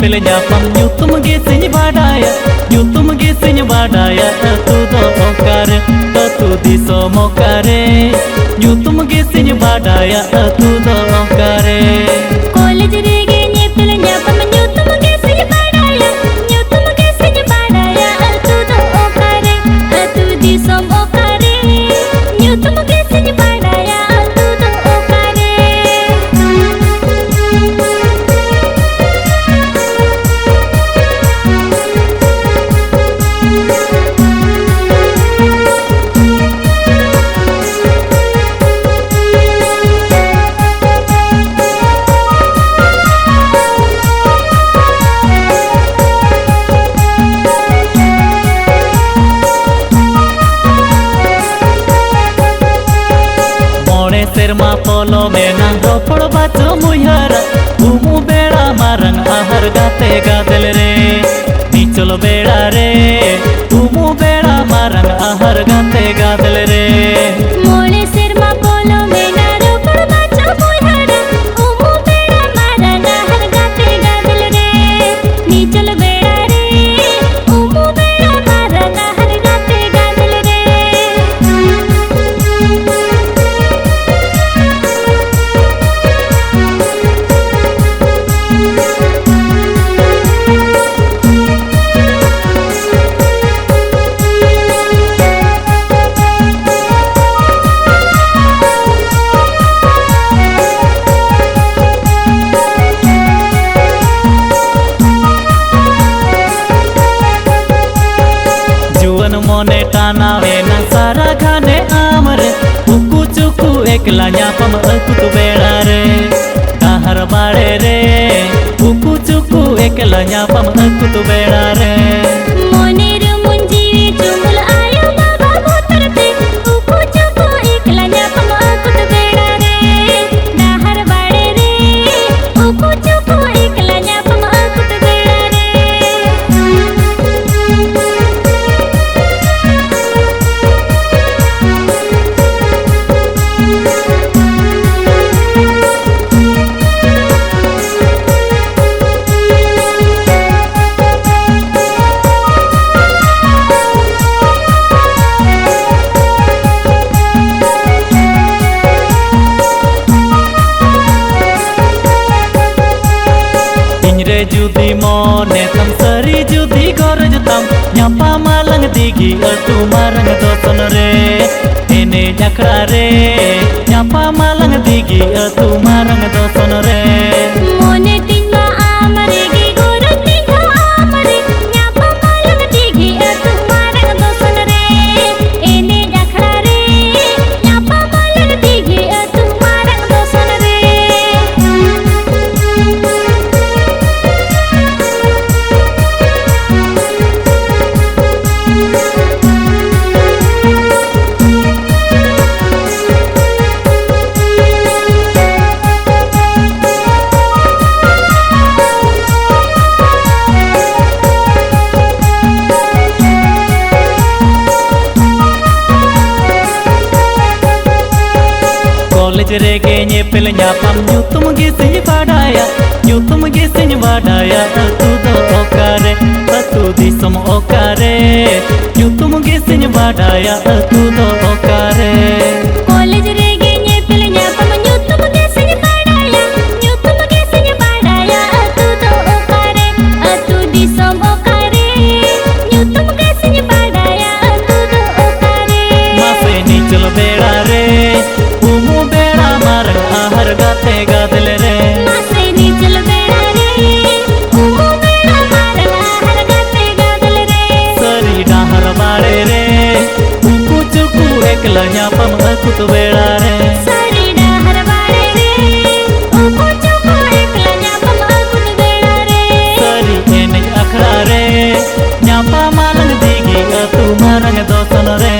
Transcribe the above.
nyepel nyapam nyutum ge sing badaya nyutum ge sing badaya tu do okare tu disom okare nyutum ge sing badaya tu do okare college re ge nyepel nyapam nyutum ge sing badaya nyutum ge sing badaya tu do okare tu disom okare nyutum ge sing badaya tu do okare serma polo menang ropor baco muyara umu beda marang ahar gate gadel re nichol beda re umu beda marang ahar gate gadel re mole serma polo menang ropor baco muyara umu beda marang ahar gate gadel re nichol beda re umu beda marang ahar gate gadel re mone tanawe na sara khane amre uku chuku ekla nyapam akut beda re dahar bade re uku chuku ekla nyapam akut beda re mone re munji chumul ayo baba motrte uku chuku ekla nyapam akut beda re dahar bade re uku chuku ekla nyapam akut beda re judi mone tam sari judi gorj tam nyapa malang digi atu marang doson re ene jakra re nyapa malang digi atu marang doson re mone tinga amare gi gorj tinga amare nyapa malang digi atu marang doson re ene jakra re nyapa malang digi atu marang doson re college re ge nyepel nyapam nyutum ge sing badaya nyutum ge sing badaya tu do okare tu disom okare nyutum ge sing badaya tu do okare college re ge nyepel nyapam nyutum ge sing badaya nyutum ge sing badaya tu do okare tu disom okare nyutum ge sing badaya tu do okare mase nichol beda re umu beda marang ahar gate gadel re mase nichol beda re umu beda marang ahar gate gadel re sari dahar bade re uku chuku ekla nyapam akut beda re sari dahar bade re uku chuku ekla nyapam akut beda re sari ene akhra re nyapa malang digi atu marang doson re